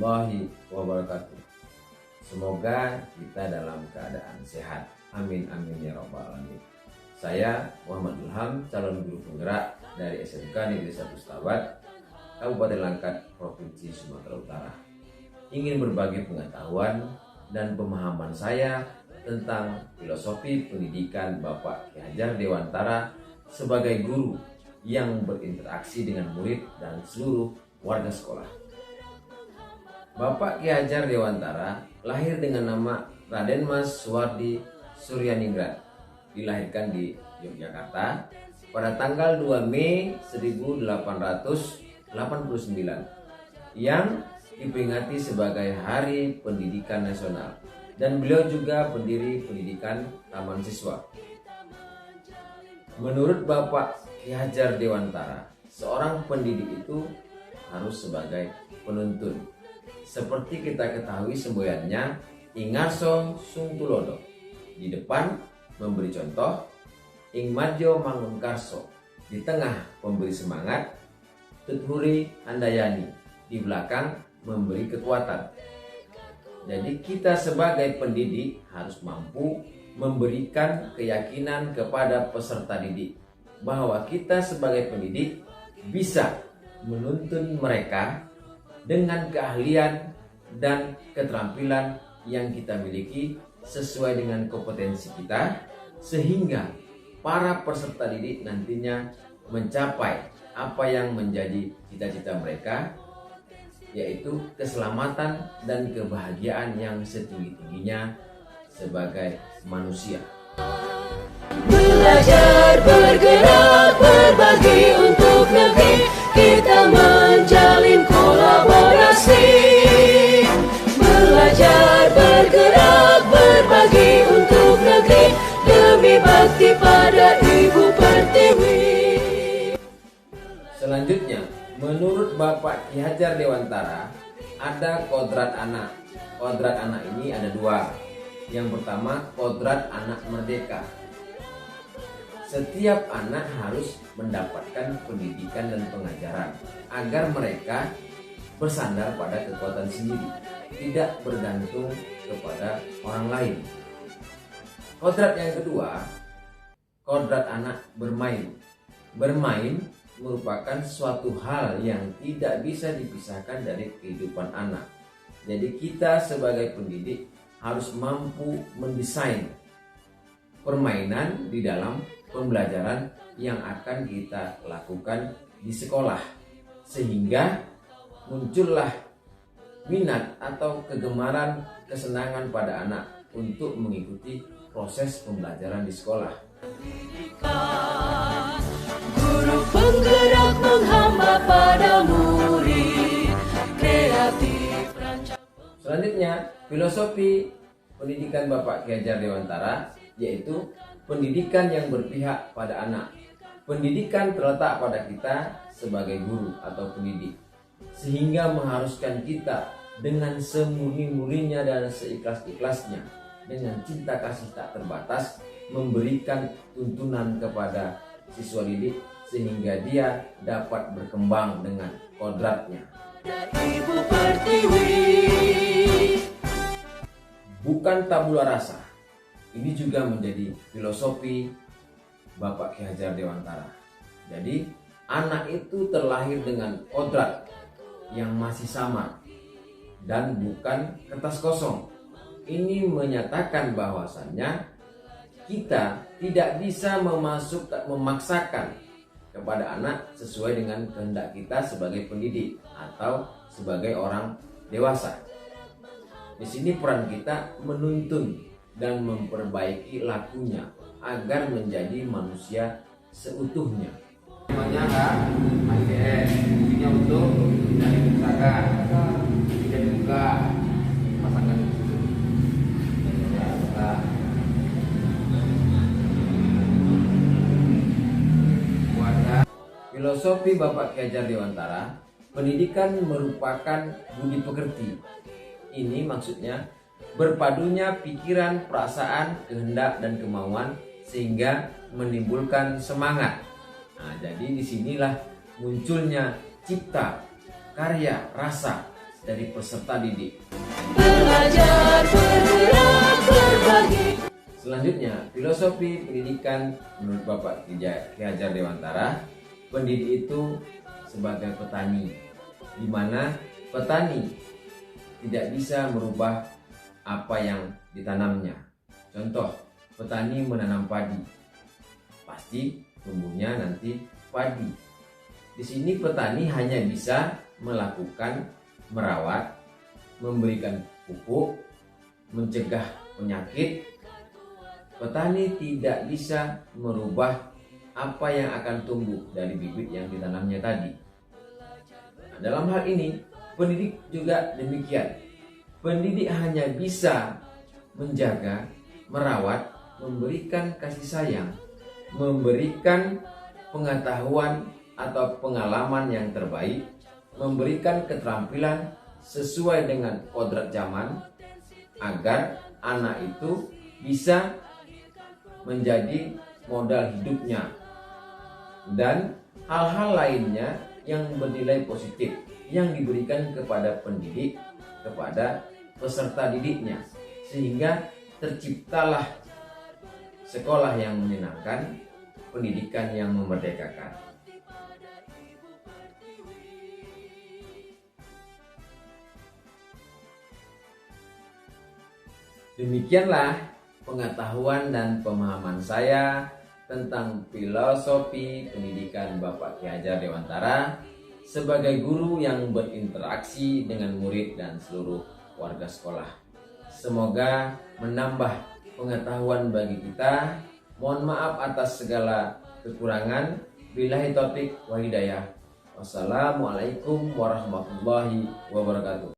warahmatullahi wabarakatuh. Semoga kita dalam keadaan sehat. Amin amin ya rabbal alamin. Saya Muhammad Ilham, calon guru penggerak dari SMK Negeri 1 Stabat, Kabupaten Langkat, Provinsi Sumatera Utara. Ingin berbagi pengetahuan dan pemahaman saya tentang filosofi pendidikan Bapak Ki Hajar Dewantara sebagai guru yang berinteraksi dengan murid dan seluruh warga sekolah. Bapak Ki Hajar Dewantara lahir dengan nama Raden Mas Suwardi Suryaningrat, dilahirkan di Yogyakarta pada tanggal 2 Mei 1889 yang diperingati sebagai Hari Pendidikan Nasional, dan beliau juga pendiri pendidikan Taman Siswa. Menurut Bapak Ki Hajar Dewantara, seorang pendidik itu harus sebagai penuntun. Seperti kita ketahui semboyannya, Ingarso Sung Tulodo, di depan memberi contoh, Ing Madjo Mangun Karso, di tengah memberi semangat, Tuthuri Handayani, di belakang memberi kekuatan. Jadi kita sebagai pendidik harus mampu memberikan keyakinan kepada peserta didik bahwa kita sebagai pendidik bisa menuntun mereka dengan keahlian dan keterampilan yang kita miliki sesuai dengan kompetensi kita, sehingga para peserta didik nantinya mencapai apa yang menjadi cita-cita mereka, yaitu keselamatan dan kebahagiaan yang setinggi-tingginya sebagai manusia. Belajar, bergerak, berbagi untuk negeri, kita menjalin kolaborasi. Belajar, bergerak, berbagi untuk negeri, demi bakti pada Ibu Pertiwi. Selanjutnya, menurut Bapak Ki Hajar Dewantara, ada kodrat anak. Kodrat anak ini ada dua. Yang pertama, kodrat anak merdeka. Setiap anak harus mendapatkan pendidikan dan pengajaran agar mereka bersandar pada kekuatan sendiri, tidak bergantung kepada orang lain. Kodrat yang kedua, kodrat anak bermain. Bermain merupakan suatu hal yang tidak bisa dipisahkan dari kehidupan anak. Jadi kita sebagai pendidik harus mampu mendesain permainan di dalam pembelajaran yang akan kita lakukan di sekolah, sehingga muncullah minat atau kegemaran, kesenangan pada anak untuk mengikuti proses pembelajaran di sekolah. Guru penggerak menghamba pada murid, kreatif rancang. Selanjutnya, filosofi pendidikan Bapak Ki Hajar Dewantara yaitu pendidikan yang berpihak pada anak. Pendidikan terletak pada kita sebagai guru atau pendidik, sehingga mengharuskan kita dengan semurni-murninya dan seikhlas-ikhlasnya, dengan cinta kasih tak terbatas, memberikan tuntunan kepada siswa didik sehingga dia dapat berkembang dengan kodratnya. Ibu Pertiwi. Bukan tabula rasa. Ini juga menjadi filosofi Bapak Ki Hajar Dewantara. Jadi anak itu terlahir dengan kodrat yang masih samar dan bukan kertas kosong. Ini menyatakan bahwasannya kita tidak bisa memaksakan kepada anak sesuai dengan kehendak kita sebagai pendidik atau sebagai orang dewasa. Di sini peran kita menuntun dan memperbaiki lakunya agar menjadi manusia seutuhnya. Namanya IDS, fungsinya untuk dari usaha, tidak dibuka, pasangkan di situ. Filosofi Bapak Ki Hajar Dewantara, pendidikan merupakan budi pekerti. Ini maksudnya berpadunya pikiran, perasaan, kehendak, dan kemauan sehingga menimbulkan semangat. Nah, jadi disinilah munculnya cipta, karya, rasa dari peserta didik. Belajar, bergerak, berbagi. Selanjutnya, filosofi pendidikan menurut Bapak Ki Hajar Dewantara, pendidik itu sebagai petani, di mana petani tidak bisa merubah apa yang ditanamnya. Contoh, petani menanam padi, pasti tumbuhnya nanti padi. Di sini petani hanya bisa melakukan merawat, memberikan pupuk, mencegah penyakit. Petani tidak bisa merubah apa yang akan tumbuh dari bibit yang ditanamnya tadi. Nah, dalam hal ini, pendidik juga demikian. Pendidik hanya bisa menjaga, merawat, memberikan kasih sayang, memberikan pengetahuan atau pengalaman yang terbaik, memberikan keterampilan sesuai dengan kodrat zaman, agar anak itu bisa menjadi modal hidupnya dan hal-hal lainnya yang bernilai positif yang diberikan kepada pendidik, kepada peserta didiknya, sehingga terciptalah sekolah yang menyenangkan, pendidikan yang memerdekakan. Demikianlah pengetahuan dan pemahaman saya tentang filosofi pendidikan Bapak Ki Hajar Dewantara sebagai guru yang berinteraksi dengan murid dan seluruh warga sekolah. Semoga menambah pengetahuan bagi kita. Mohon maaf atas segala kekurangan. Billahi taufik wa hidayah. Wassalamualaikum warahmatullahi wabarakatuh.